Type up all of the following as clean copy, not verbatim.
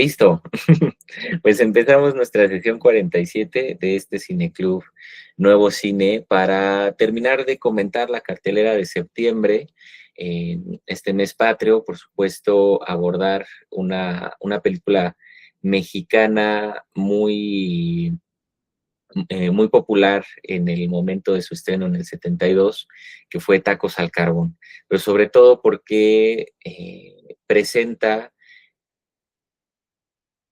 Listo. Pues empezamos nuestra sesión 47 de este Cineclub Nuevo Cine para terminar de comentar la cartelera de septiembre. En este mes patrio, por supuesto, abordar una película mexicana muy popular en el momento de su estreno en el 72, que fue Tacos al Carbón, pero sobre todo porque presenta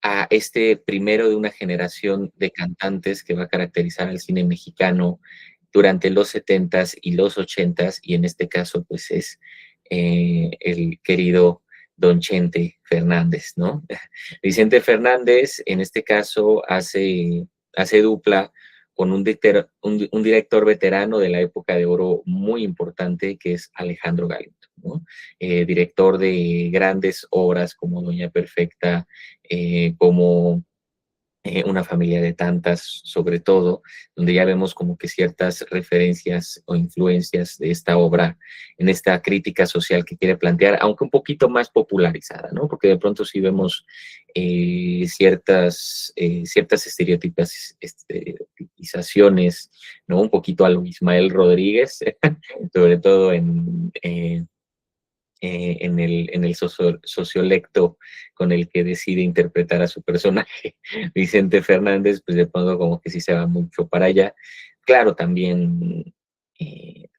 a este primero de una generación de cantantes que va a caracterizar al cine mexicano durante los 70s y los 80s, y en este caso pues es el querido Don Chente Fernández, ¿no? Vicente Fernández en este caso hace dupla con un director veterano de la época de oro muy importante, que es Alejandro Galindo, ¿no? Director de grandes obras como Doña Perfecta, como Una familia de tantas, sobre todo, donde ya vemos como que ciertas referencias o influencias de esta obra en esta crítica social que quiere plantear, aunque un poquito más popularizada, ¿no? Porque de pronto sí vemos ciertas estereotipizaciones, ¿no? Un poquito a lo Ismael Rodríguez, sobre todo en el sociolecto con el que decide interpretar a su personaje, Vicente Fernández, pues de pronto como que sí se va mucho para allá. Claro, también,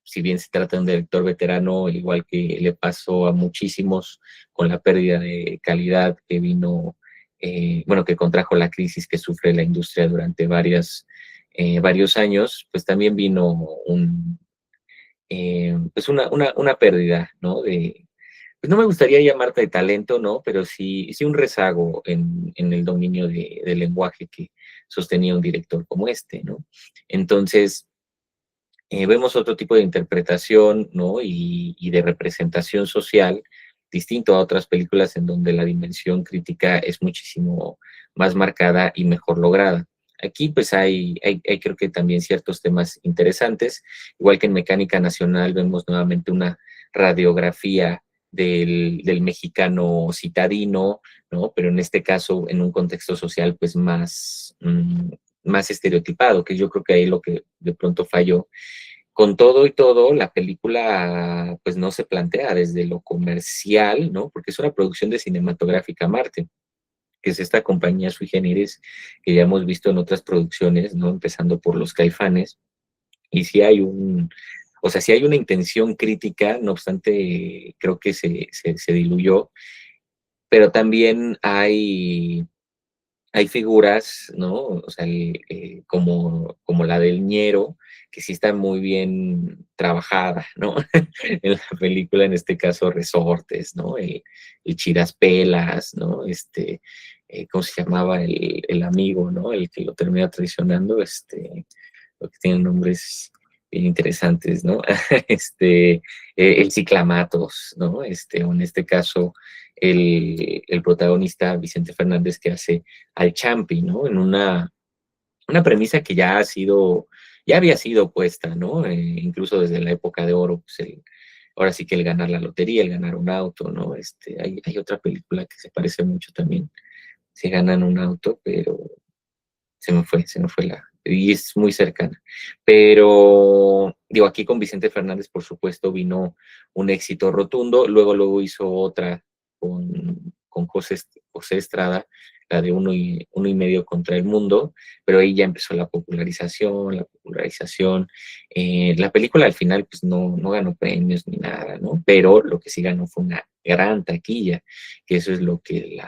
si bien se trata de un director veterano, igual que le pasó a muchísimos con la pérdida de calidad que vino, bueno, que contrajo la crisis que sufre la industria durante varios años, pues también vino pues una pérdida, ¿no? Pues no me gustaría llamarte de talento, ¿no? Pero sí un rezago en el dominio del lenguaje que sostenía un director como este, ¿no? Entonces, vemos otro tipo de interpretación, ¿no? Y de representación social, distinto a otras películas en donde la dimensión crítica es muchísimo más marcada y mejor lograda. Aquí pues hay creo que también ciertos temas interesantes, igual que en Mecánica Nacional vemos nuevamente una radiografía del mexicano citadino, ¿no? Pero en este caso en un contexto social pues más estereotipado, que yo creo que ahí lo que de pronto falló. Con todo y todo, la película pues no se plantea desde lo comercial, ¿no? Porque es una producción de Cinematográfica Marte, que es esta compañía sui generis que ya hemos visto en otras producciones, ¿no? Empezando por Los Caifanes. Y sí hay una intención crítica, no obstante, creo que se diluyó, pero también hay figuras, ¿no? O sea, como la del ñero, que sí está muy bien trabajada, ¿no? En la película, en este caso, Resortes, ¿no? El Chiraspelas, ¿no? ¿Cómo se llamaba el amigo, ¿no? El que lo termina traicionando, lo que tienen nombres bien interesantes, ¿no? El Ciclamatos, ¿no? O en este caso, el protagonista Vicente Fernández que hace al Champi, ¿no? En una premisa que ya había sido puesta, ¿no? Incluso desde la época de oro, pues ahora sí que el ganar la lotería, el ganar un auto, ¿no? Hay otra película que se parece mucho también, se ganan un auto, pero se me fue y es muy cercana. Pero, digo, aquí con Vicente Fernández, por supuesto, vino un éxito rotundo, luego hizo otra con José Estrada, la de uno y medio contra el mundo, pero ahí ya empezó la popularización. La película al final, pues no ganó premios ni nada, ¿no? Pero lo que sí ganó fue una gran taquilla, que eso es lo que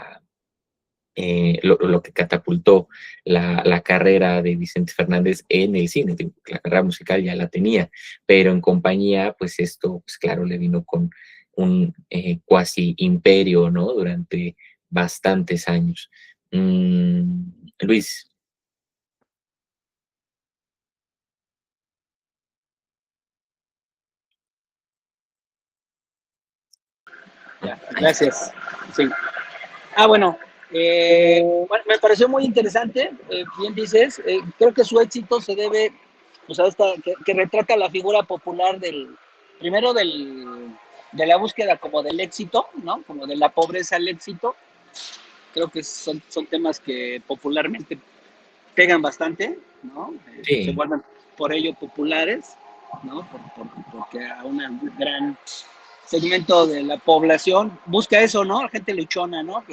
catapultó la carrera de Vicente Fernández en el cine. La carrera musical ya la tenía, pero en compañía, pues esto, pues claro, le vino con un cuasi imperio, ¿no? Durante bastantes años. Luis. Ya, gracias. Sí. Bueno, bueno, me pareció muy interesante, bien dices, creo que su éxito se debe, pues a esta, que retrata la figura popular primero de la búsqueda como del éxito, ¿no? Como de la pobreza al éxito, creo que son temas que popularmente pegan bastante, ¿no? Se Sí, vuelven por ello populares, ¿no? Porque a un gran segmento de la población busca eso, ¿no? Gente luchona, ¿no?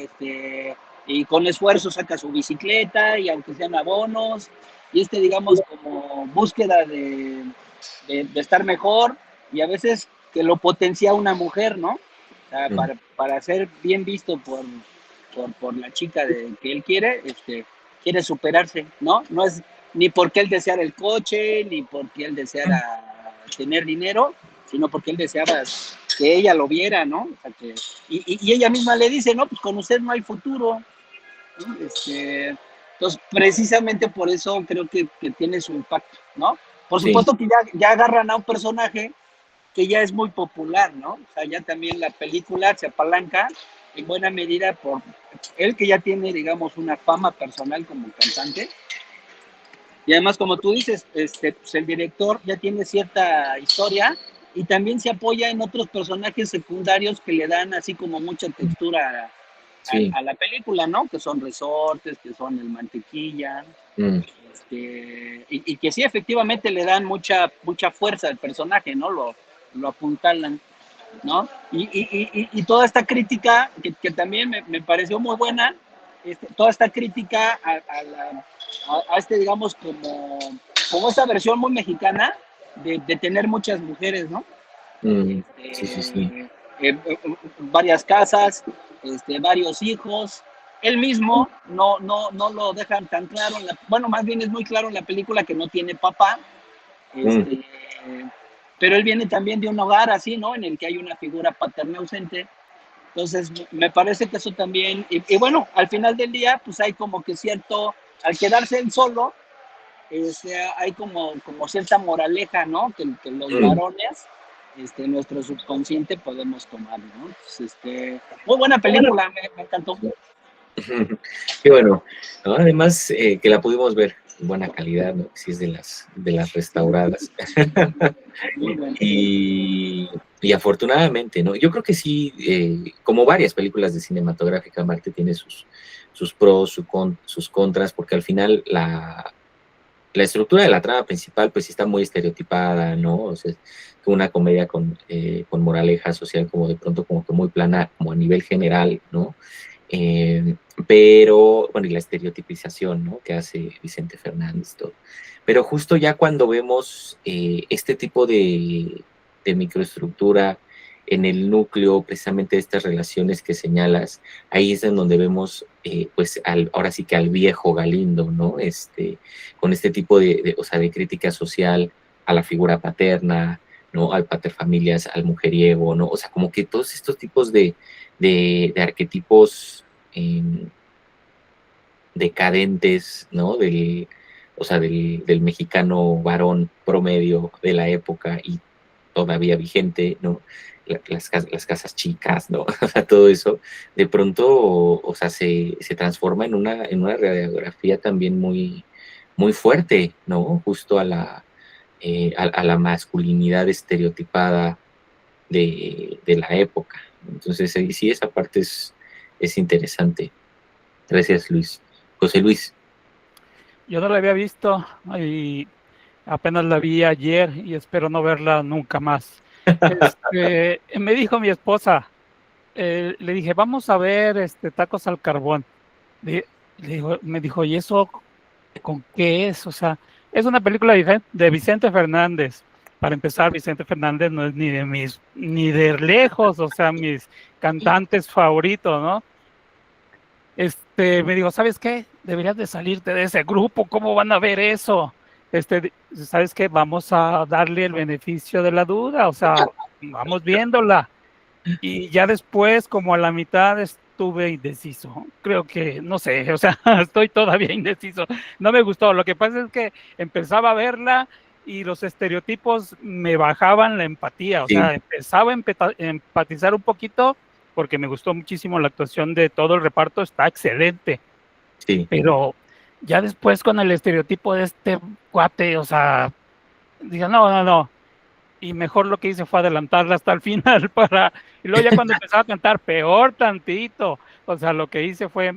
Y con esfuerzo saca su bicicleta y aunque sean abonos, y digamos, como búsqueda de estar mejor y a veces que lo potencia una mujer, ¿no? O sea, mm, para ser bien visto por la chica que él quiere, quiere superarse, ¿no? No es ni porque él deseara el coche, ni porque él deseara tener dinero, sino porque él deseaba que ella lo viera, ¿no? O sea, y ella misma le dice, no, pues con usted no hay futuro, ¿no? Entonces, precisamente por eso creo que tiene su impacto, ¿no? Por sí, supuesto que ya agarran a un personaje que ya es muy popular, ¿no? O sea, ya también la película se apalanca en buena medida por él que ya tiene, digamos, una fama personal como cantante. Y además, como tú dices, pues el director ya tiene cierta historia y también se apoya en otros personajes secundarios que le dan así como mucha textura sí, a la película, ¿no? Que son resortes, que son el mantequilla, mm, y que sí, efectivamente le dan mucha fuerza al personaje, ¿no? Lo apuntalan, ¿no? Y toda esta crítica, que también me pareció muy buena, toda esta crítica digamos, como esta versión muy mexicana de tener muchas mujeres, ¿no? sí, sí, sí, Varias casas, varios hijos. Él mismo no lo dejan tan claro, bueno, más bien es muy claro en la película que no tiene papá, mm, este, pero él viene también de un hogar así, ¿no? En el que hay una figura paterna ausente. Entonces, me parece que eso también, y bueno, al final del día, pues hay como que cierto, al quedarse él solo, hay como cierta moraleja, ¿no? Que los mm. varones, nuestro subconsciente podemos tomar, ¿no? Entonces, muy buena película, me encantó. Qué bueno, ¿no? Además que la pudimos ver en buena calidad, ¿no? Sí es de las restauradas. Muy buena. Y afortunadamente, ¿no? Yo creo que sí, como varias películas de cinematográfica, Marte tiene sus pros, sus contras, porque al final la estructura de la trama principal pues sí está muy estereotipada, ¿no? O sea, es una comedia con moraleja social como de pronto como que muy plana, como a nivel general, ¿no? Eh, pero, bueno, y la estereotipización, ¿no? Que hace Vicente Fernández, todo. Pero justo ya cuando vemos este tipo de microestructura en el núcleo precisamente de estas relaciones que señalas, ahí es en donde vemos, pues, ahora sí que al viejo Galindo, ¿no? Con este tipo o sea, de crítica social a la figura paterna, ¿no? Al paterfamilias, al mujeriego, ¿no? O sea, como que todos estos tipos de arquetipos eh, decadentes, ¿no? O sea, del mexicano varón promedio de la época y todavía vigente, ¿no? Las casas chicas, ¿no? O sea, todo eso, de pronto, o sea, se transforma en una radiografía también muy, muy fuerte, ¿no? Justo a la masculinidad estereotipada de la época. Entonces, sí, esa parte es interesante. Gracias, Luis. José Luis. Yo no la había visto y apenas la vi ayer y espero no verla nunca más. Me dijo mi esposa, le dije, vamos a ver tacos al carbón. Me dijo, ¿y eso con qué es? O sea, es una película de Vicente Fernández. Para empezar, Vicente Fernández no es ni de lejos, o sea, mis cantantes favoritos, ¿no? Me digo, ¿sabes qué? Deberías de salirte de ese grupo, ¿cómo van a ver eso? ¿Sabes qué? Vamos a darle el beneficio de la duda, o sea, vamos viéndola. Y ya después, como a la mitad, estuve indeciso. Creo que, no sé, o sea, estoy todavía indeciso. No me gustó. Lo que pasa es que empezaba a verla y los estereotipos me bajaban la empatía, o Sí, sea, empezaba a empatizar un poquito porque me gustó muchísimo la actuación de todo el reparto, está excelente, sí. pero ya después con el estereotipo de este cuate, o sea, diga, no, no, no. y mejor lo que hice fue adelantarla hasta el final y luego ya cuando empezaba a cantar, peor tantito. O sea, lo que hice fue,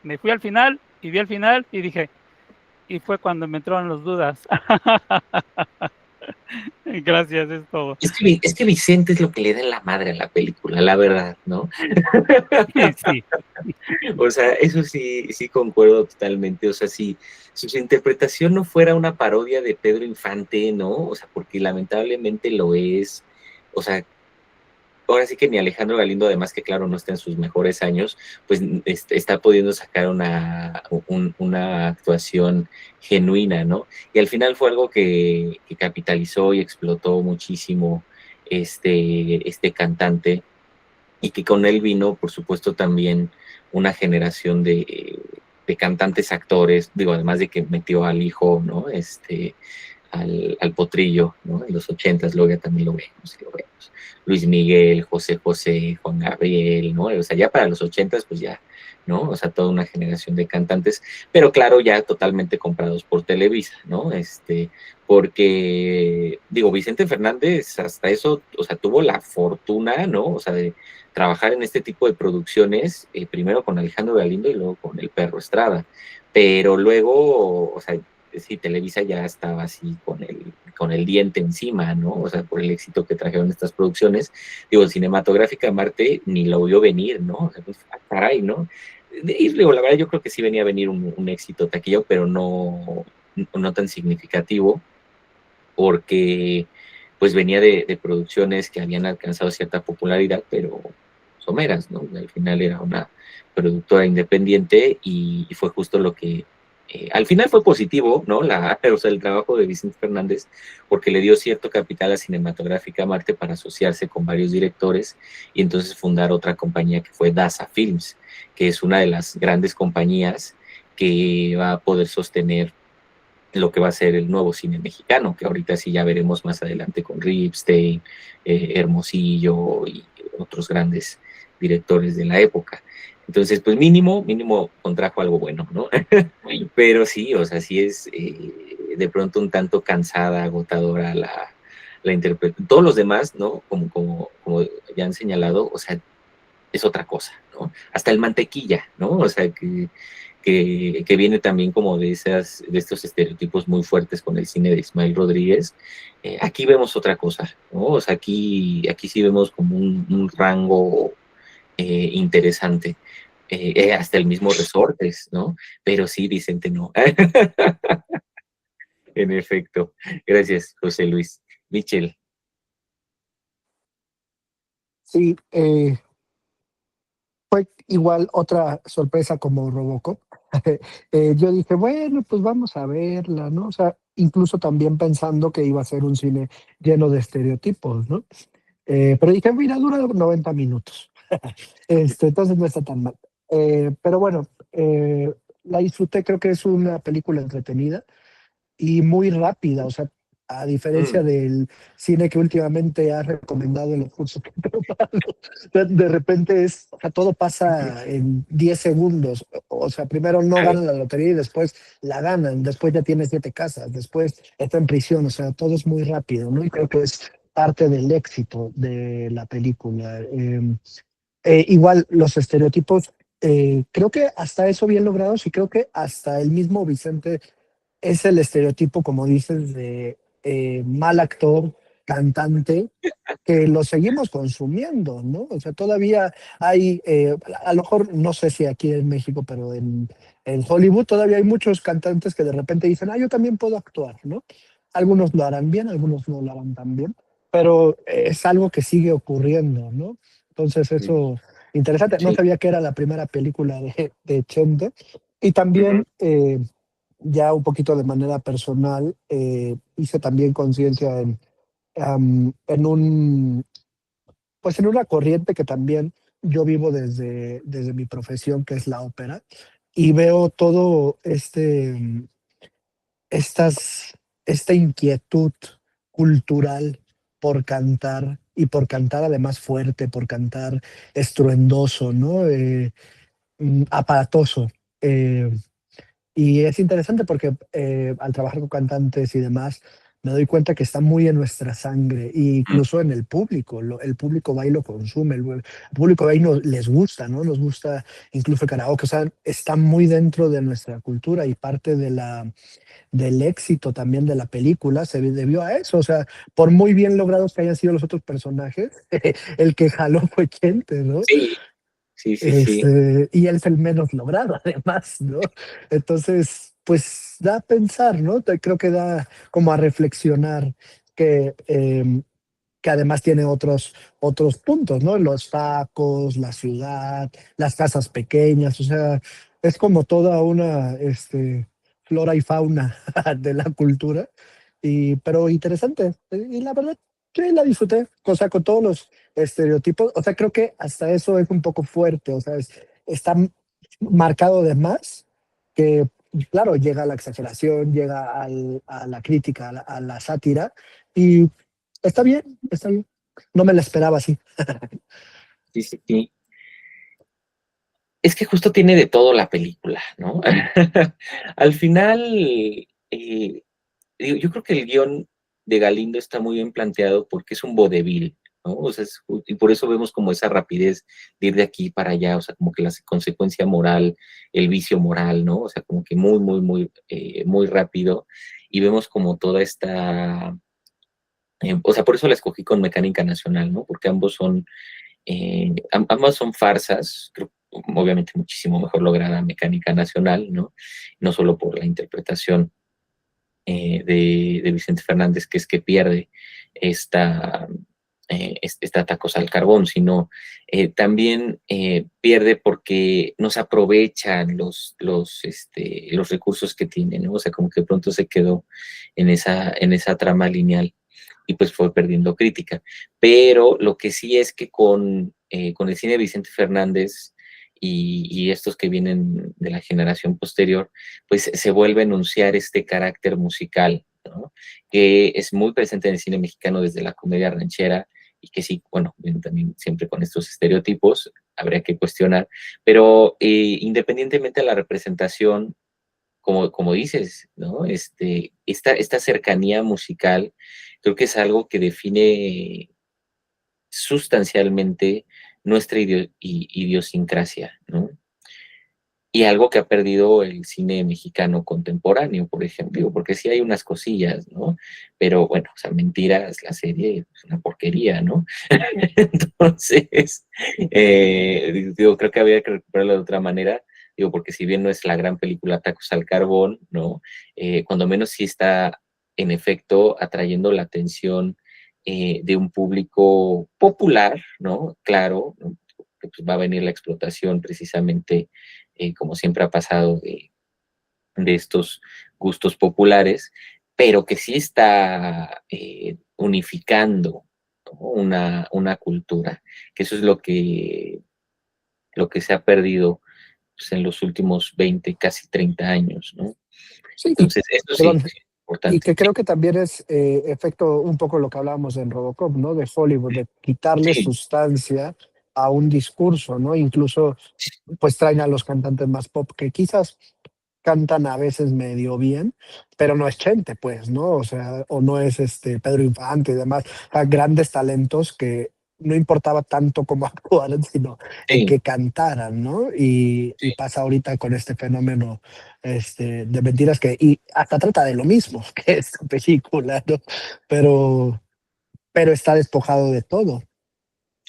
me fui al final y vi al final y dije, y fue cuando me entraron las dudas. Gracias, es todo. Es que Vicente es lo que le da en la madre a la película, la verdad, ¿no? Sí. O sea, eso sí, sí concuerdo totalmente. O sea, si su interpretación no fuera una parodia de Pedro Infante, ¿no? O sea, porque lamentablemente lo es. O sea, ahora sí que ni Alejandro Galindo, además que claro, no está en sus mejores años, pues está pudiendo sacar una actuación genuina, ¿no? Y al final fue algo que capitalizó y explotó muchísimo este cantante y que con él vino, por supuesto, también una generación de cantantes actores, digo, además de que metió al hijo, ¿no? Al potrillo, ¿no? En los 80s, luego ya también lo vemos, y lo vemos. Luis Miguel, José José, Juan Gabriel, ¿no? O sea, ya para los 80s, pues ya, ¿no? O sea, toda una generación de cantantes, pero claro, ya totalmente comprados por Televisa, ¿no? Porque, digo, Vicente Fernández hasta eso, o sea, tuvo la fortuna, ¿no? O sea, de trabajar en este tipo de producciones, primero con Alejandro Galindo y luego con el Perro Estrada, pero luego, o sea, sí, Televisa ya estaba así con el diente encima, ¿no? O sea, por el éxito que trajeron estas producciones. Digo, Cinematográfica Marte ni lo vio venir, ¿no? O sea, pues, caray, ¿no? Y digo, la verdad yo creo que sí venía a venir un éxito taquillo, pero no tan significativo, porque pues venía de producciones que habían alcanzado cierta popularidad, pero someras, ¿no? Al final era una productora independiente y fue justo lo que al final fue positivo, ¿no? O sea, el trabajo de Vicente Fernández, porque le dio cierto capital a Cinematográfica Marte para asociarse con varios directores y entonces fundar otra compañía que fue Daza Films, que es una de las grandes compañías que va a poder sostener lo que va a ser el nuevo cine mexicano, que ahorita sí ya veremos más adelante con Ripstein, Hermosillo y otros grandes directores de la época. Entonces, pues mínimo contrajo algo bueno, ¿no? Pero sí, o sea, sí es de pronto un tanto cansada, agotadora la interpretación. Todos los demás, ¿no? Como ya han señalado, o sea, es otra cosa, ¿no? Hasta el mantequilla, ¿no? O sea, que viene también como de estos estereotipos muy fuertes con el cine de Ismael Rodríguez. Aquí vemos otra cosa, ¿no? O sea, aquí sí vemos como un rango interesante. Hasta el mismo Resortes, ¿no? Pero sí, Vicente no. En efecto. Gracias, José Luis. Michel. Sí, fue igual otra sorpresa como Robocop. Yo dije, bueno, pues vamos a verla, ¿no? O sea, incluso también pensando que iba a ser un cine lleno de estereotipos, ¿no? Pero dije, mira, dura 90 minutos. Entonces no está tan mal. Pero bueno, la disfruté, creo que es una película entretenida y muy rápida, o sea, a diferencia Mm, del cine que últimamente ha recomendado el curso que de repente o sea, todo pasa en 10 segundos, o sea, primero no claro. ganan la lotería y después la ganan, después ya tiene 7 casas, después está en prisión, o sea, todo es muy rápido, ¿no? Y creo que es parte del éxito de la película. Igual los estereotipos, creo que hasta eso bien logrados y creo que hasta el mismo Vicente es el estereotipo, como dices, de mal actor, cantante, que lo seguimos consumiendo, ¿no? O sea, todavía hay, a lo mejor, no sé si aquí en México, pero en Hollywood todavía hay muchos cantantes que de repente dicen, yo también puedo actuar, ¿no? Algunos lo harán bien, algunos no lo harán tan bien, pero es algo que sigue ocurriendo, ¿no? Entonces, eso, interesante. No Sí. sabía que era la primera película de Chente. Y Ujú. también, ya un poquito de manera personal, hice también conciencia en pues en una corriente que también yo vivo desde mi profesión, que es la ópera, y veo todo esta inquietud cultural por cantar y por cantar además fuerte, por cantar estruendoso, ¿no? Aparatoso. Eh, y es interesante porque al trabajar con cantantes y demás, me doy cuenta que está muy en nuestra sangre, e incluso en el público. El público va y lo consume, el público va y les gusta, ¿no? Nos gusta incluso el karaoke, o sea, está muy dentro de nuestra cultura y parte del éxito también de la película se debió a eso. O sea, por muy bien logrados que hayan sido los otros personajes, el que jaló fue Chente, ¿no? Sí, sí, sí, sí. Y él es el menos logrado, además, ¿no? Entonces, pues da a pensar, ¿no? Creo que da como a reflexionar que además tiene otros puntos, ¿no? Los tacos, la ciudad, las casas pequeñas, o sea, es como toda una flora y fauna de la cultura, pero interesante. Y la verdad, que la disfruté, o sea, con todos los estereotipos, o sea, creo que hasta eso es un poco fuerte, o sea, está marcado de más que, claro, llega a la exageración, llega a la crítica, a la sátira, y está bien, está bien. No me la esperaba así. Sí, sí, sí. Es que justo tiene de todo la película, ¿no? Al final, yo creo que el guión de Galindo está muy bien planteado porque es un vodevil, ¿no? O sea, y por eso vemos como esa rapidez de ir de aquí para allá, o sea, como que la consecuencia moral, el vicio moral, ¿no? O sea, como que muy, muy, muy, muy rápido. Y vemos como toda esta... o sea, por eso la escogí con Mecánica Nacional, ¿no? Porque ambas son farsas, creo, obviamente muchísimo mejor lograda Mecánica Nacional, ¿no? No solo por la interpretación de Vicente Fernández, que es que pierde esta, esta tacos al carbón, sino también pierde porque no se aprovechan los recursos que tiene, ¿no? O sea, como que de pronto se quedó en esa trama lineal y pues fue perdiendo crítica. Pero lo que sí es que con el cine de Vicente Fernández y estos que vienen de la generación posterior, pues se vuelve a enunciar este carácter musical, ¿no? Que es muy presente en el cine mexicano desde la comedia ranchera y que sí, bueno, también siempre con estos estereotipos, habría que cuestionar, pero independientemente de la representación, como dices, ¿no? Esta cercanía musical creo que es algo que define sustancialmente nuestra idiosincrasia, ¿no? Y algo que ha perdido el cine mexicano contemporáneo, por ejemplo, porque sí hay unas cosillas, ¿no? Pero bueno, o sea, Mentiras, la serie es una porquería, ¿no? Entonces, digo, creo que había que recuperarlo de otra manera, digo, porque si bien no es la gran película Tacos al Carbón, ¿no? Cuando menos sí está, en efecto, atrayendo la atención de un público popular, ¿no? Claro, ¿no? Que pues va a venir la explotación precisamente como siempre ha pasado, de estos gustos populares, pero que sí está unificando, ¿no? Una cultura, que eso es lo que se ha perdido pues, en los últimos 20, casi 30 años, ¿no? Sí, Entonces, eso sí, perdón, sí es y importante. que creo que también es efecto un poco lo que hablábamos en Robocop, ¿no? De Hollywood, de quitarle Sí, sustancia a un discurso, ¿no? Incluso, pues traen a los cantantes más pop que quizás cantan a veces medio bien, pero no es Chente, pues, ¿no? O sea, o no es Pedro Infante y demás, o sea, grandes talentos que no importaba tanto cómo actuaran, sino en sí, que cantaran, ¿no? Y sí, pasa ahorita con este fenómeno de Mentiras y hasta trata de lo mismo que esta película, ¿no? Pero, pero está despojado de todo.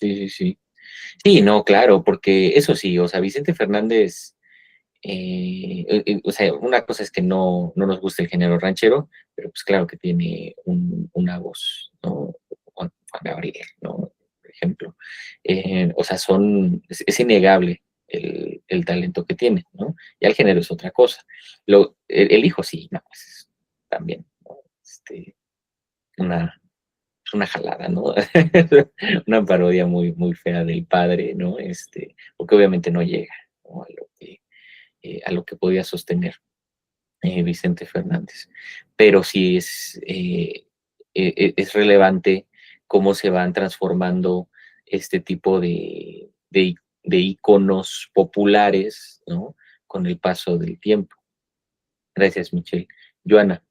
sí, sí, sí. Sí, no, claro, porque eso sí, o sea, Vicente Fernández. O sea, una cosa es que no nos gusta el género ranchero, pero pues claro que tiene una voz, ¿no? Juan Gabriel, ¿no? Por ejemplo. O sea, es innegable el talento que tiene, ¿no? Ya el género es otra cosa. El hijo sí, no, pues también, ¿no? Una, es una jalada, ¿no? Una parodia muy, muy fea del padre, ¿no? Porque obviamente no llega, ¿no? A lo que podía sostener Vicente Fernández. Pero sí es relevante cómo se van transformando este tipo de iconos populares, ¿no? Con el paso del tiempo. Gracias, Michelle. Joana.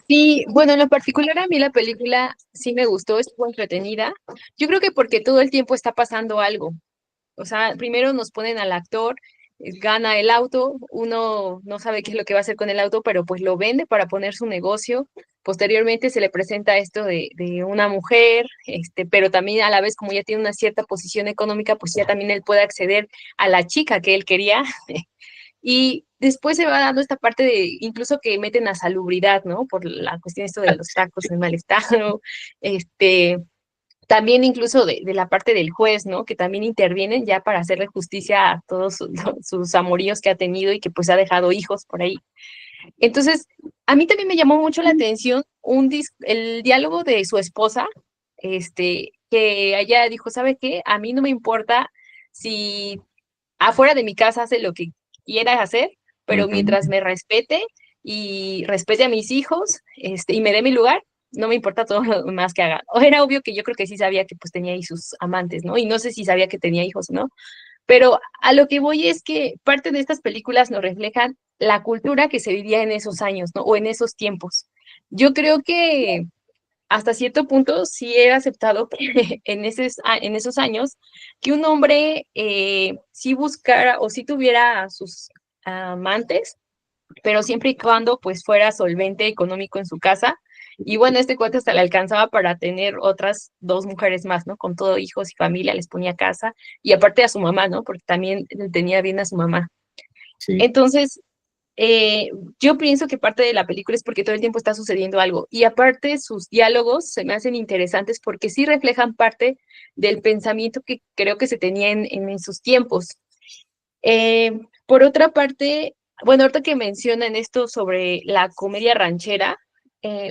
Sí, bueno, en lo particular a mí la película sí me gustó, estuvo entretenida. Yo creo que porque todo el tiempo está pasando algo. O sea, primero nos ponen al actor, gana el auto, uno no sabe qué es lo que va a hacer con el auto, pero pues lo vende para poner su negocio. Posteriormente se le presenta esto de una mujer, pero también a la vez como ya tiene una cierta posición económica, pues ya también él puede acceder a la chica que él quería. Y después se va dando esta parte de incluso que meten a salubridad, ¿no? Por la cuestión esto de los tacos en mal estado, este, también incluso de la parte del juez, ¿no? Que también intervienen ya para hacerle justicia a todos sus amoríos que ha tenido y que pues ha dejado hijos por ahí. Entonces, a mí también me llamó mucho la atención el diálogo de su esposa, que ella dijo, ¿sabe qué? A mí no me importa si afuera de mi casa hace lo que quiera hacer, pero mientras me respete y respete a mis hijos, y me dé mi lugar, no me importa todo lo demás que haga. O era obvio que yo creo que sí sabía que pues tenía ahí sus amantes, ¿no? Y no sé si sabía que tenía hijos, ¿no? Pero a lo que voy es que parte de estas películas nos reflejan la cultura que se vivía en esos años, ¿no? O en esos tiempos. Yo creo que hasta cierto punto sí he aceptado que en esos años que un hombre sí buscara o sí tuviera a sus amantes, pero siempre y cuando pues fuera solvente económico en su casa. Y bueno, este cuate hasta le alcanzaba para tener otras dos mujeres más, ¿no? Con todo hijos y familia, les ponía casa y aparte a su mamá, ¿no? Porque también tenía bien a su mamá. Sí. Entonces, eh, yo pienso que parte de la película es porque todo el tiempo está sucediendo algo. Y aparte, sus diálogos se me hacen interesantes porque sí reflejan parte del pensamiento que creo que se tenía en esos tiempos. Por otra parte, bueno, ahorita que mencionan esto sobre la comedia ranchera,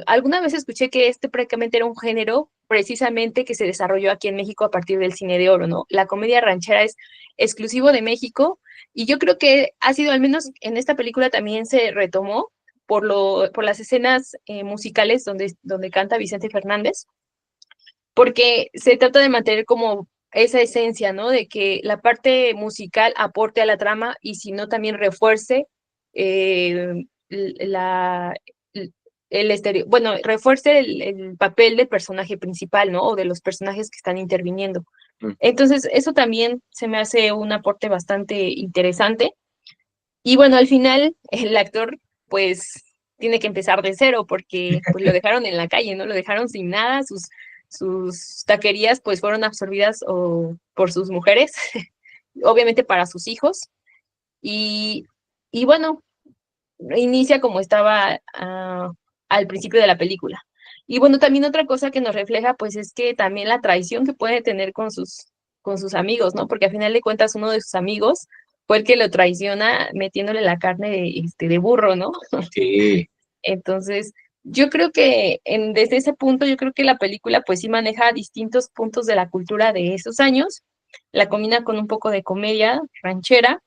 alguna vez escuché que este prácticamente era un género precisamente que se desarrolló aquí en México a partir del cine de oro, ¿no? La comedia ranchera es exclusivo de México y yo creo que ha sido, al menos en esta película también se retomó por las escenas musicales donde canta Vicente Fernández, porque se trata de mantener como esa esencia, ¿no? De que la parte musical aporte a la trama y si no también refuerce eh, la, bueno, refuerce el papel del personaje principal, ¿no? O de los personajes que están interviniendo. Mm. Entonces, eso también se me hace un aporte bastante interesante. Y bueno, al final el actor, pues, tiene que empezar de cero porque pues lo dejaron en la calle, ¿no? Lo dejaron sin nada, sus taquerías pues fueron absorbidas por sus mujeres, obviamente para sus hijos. Y, y bueno, inicia como estaba al principio de la película. Y bueno, también otra cosa que nos refleja pues es que también la traición que puede tener con sus amigos, ¿no? Porque al final de cuentas uno de sus amigos fue el que lo traiciona metiéndole la carne de burro, ¿no? Sí. Entonces, yo creo que desde ese punto, yo creo que la película pues sí maneja distintos puntos de la cultura de esos años, la combina con un poco de comedia ranchera,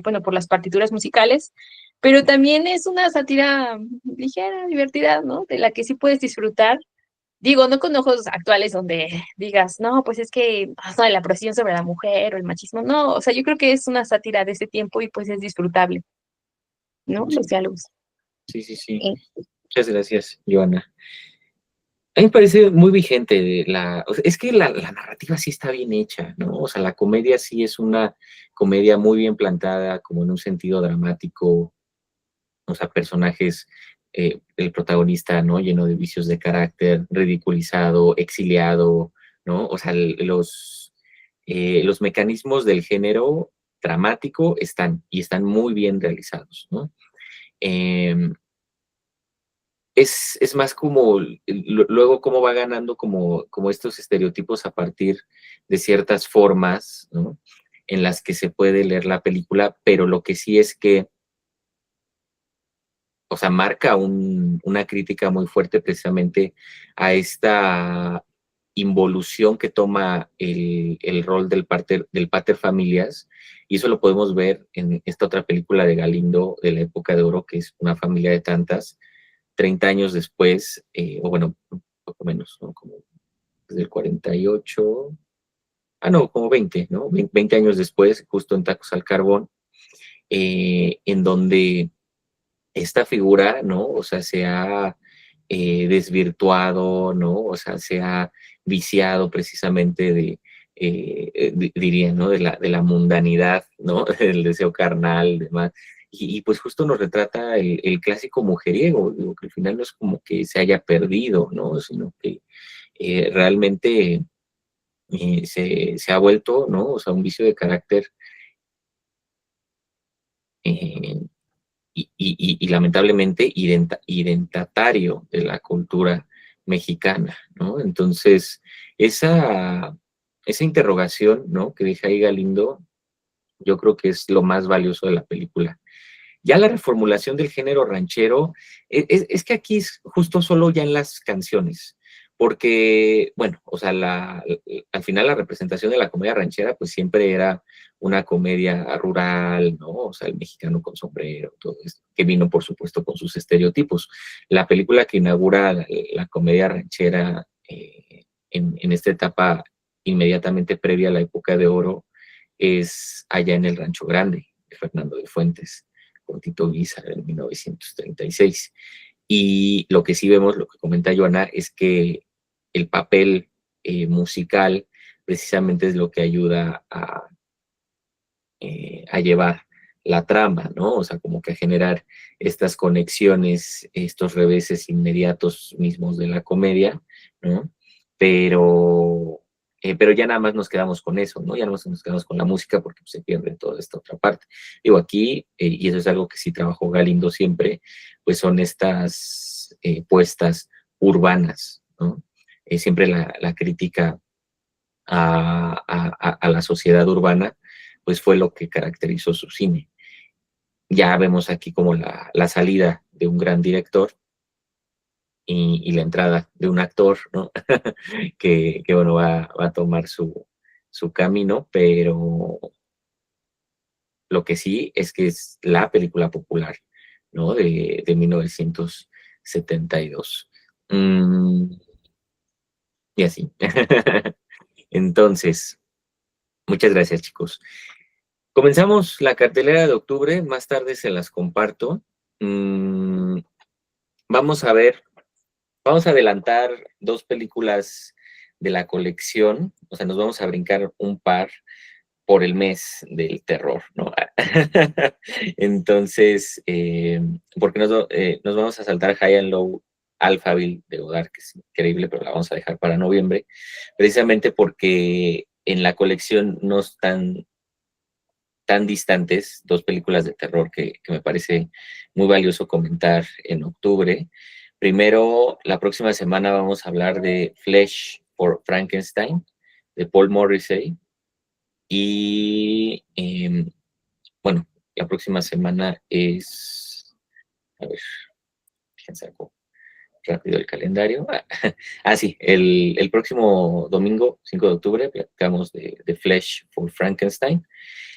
bueno, por las partituras musicales, pero también es una sátira ligera, divertida, ¿no? De la que sí puedes disfrutar. Digo, no con ojos actuales donde digas, no, pues es que no, la presión sobre la mujer o el machismo, no, o sea, yo creo que es una sátira de ese tiempo y pues es disfrutable, ¿no? Los diálogos. Sí, sí, sí. Muchas gracias, Joana. A mí me parece muy vigente o sea, es que la narrativa sí está bien hecha, ¿no? O sea, la comedia sí es una comedia muy bien plantada, como en un sentido dramático, o sea, personajes, el protagonista, ¿no? Lleno de vicios de carácter, ridiculizado, exiliado, ¿no? O sea, los mecanismos del género dramático y están muy bien realizados, ¿no? Es más como luego cómo va ganando como estos estereotipos a partir de ciertas formas, ¿no? En las que se puede leer la película, pero lo que sí es que, o sea, marca una crítica muy fuerte precisamente a esta involución que toma el rol del pater familias, y eso lo podemos ver en esta otra película de Galindo de la época de oro, que es Una familia de tantas, 30 años después, o bueno, un poco menos, ¿no? Como desde el 48, no, como 20, ¿no? 20 años después, justo en Tacos al Carbón, en donde esta figura, ¿no? O sea, se ha desvirtuado, ¿no? O sea, se ha viciado precisamente diría, ¿no? De la mundanidad, ¿no? Del deseo carnal, demás. Y pues justo nos retrata el clásico mujeriego, digo, que al final no es como que se haya perdido, ¿no? Sino que realmente se ha vuelto, ¿no? O sea, un vicio de carácter eh, y lamentablemente identatario de la cultura mexicana, ¿no? Entonces, esa interrogación, ¿no? Que deja ahí Galindo, yo creo que es lo más valioso de la película. Ya la reformulación del género ranchero, es que aquí es justo solo ya en las canciones, porque, bueno, o sea, al final la representación de la comedia ranchera, pues siempre era una comedia rural, ¿no? O sea, el mexicano con sombrero, todo esto, que vino, por supuesto, con sus estereotipos. La película que inaugura la comedia ranchera en esta etapa inmediatamente previa a la época de oro es Allá en el Rancho Grande, de Fernando de Fuentes con Tito Guisa en 1936. Y lo que sí vemos, lo que comenta Joana, es que el papel musical precisamente es lo que ayuda a llevar la trama, ¿no? O sea, como que a generar estas conexiones, estos reveses inmediatos mismos de la comedia, ¿no? Pero ya nada más nos quedamos con eso, ¿no? Ya nada más nos quedamos con la música porque pues, se pierde toda esta otra parte. Digo, aquí, y eso es algo que sí trabajó Galindo siempre, pues son estas puestas urbanas, ¿no? Siempre la crítica a la sociedad urbana, pues fue lo que caracterizó su cine. Ya vemos aquí como la salida de un gran director y la entrada de un actor, ¿no? que bueno, va a tomar su camino, pero lo que sí es que es la película popular, ¿no? De 1972. Y así. Entonces, muchas gracias, chicos. Comenzamos la cartelera de octubre, más tarde se las comparto. Vamos a ver, vamos a adelantar 2 películas de la colección, o sea, nos vamos a brincar un par por el mes del terror, ¿no? Entonces, porque nos vamos a saltar High and Low Alphaville de Godard, que es increíble, pero la vamos a dejar para noviembre, precisamente porque en la colección no están tan distantes 2 películas de terror que me parece muy valioso comentar en octubre. Primero, la próxima semana vamos a hablar de Flesh for Frankenstein, de Paul Morrissey. Y bueno, la próxima semana es, a ver, fíjense algo rápido el calendario. Sí, el próximo domingo, 5 de octubre, platicamos de Flesh for Frankenstein.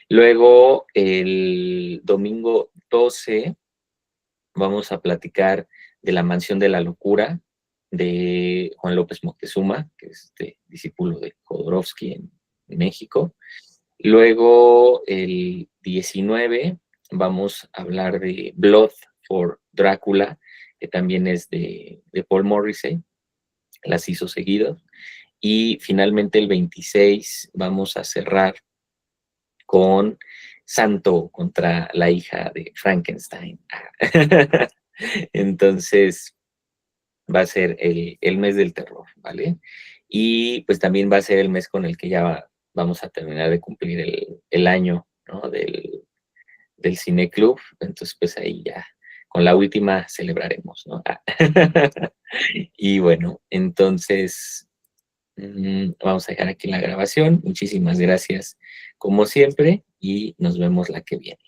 Luego, el domingo 12, vamos a platicar de La Mansión de la Locura, de Juan López Moctezuma, que es discípulo de Jodorowsky en México. Luego, el 19, vamos a hablar de Blood for Drácula, que también es de Paul Morrissey, las hizo seguido. Y finalmente, el 26, vamos a cerrar con Santo contra la hija de Frankenstein. Entonces, va a ser el mes del terror, ¿vale? Y pues también va a ser el mes con el que ya vamos a terminar de cumplir el año, ¿no? del Cine Club. Entonces, pues ahí ya, con la última celebraremos, ¿no? Y bueno, entonces, vamos a dejar aquí la grabación. Muchísimas gracias, como siempre, y nos vemos la que viene.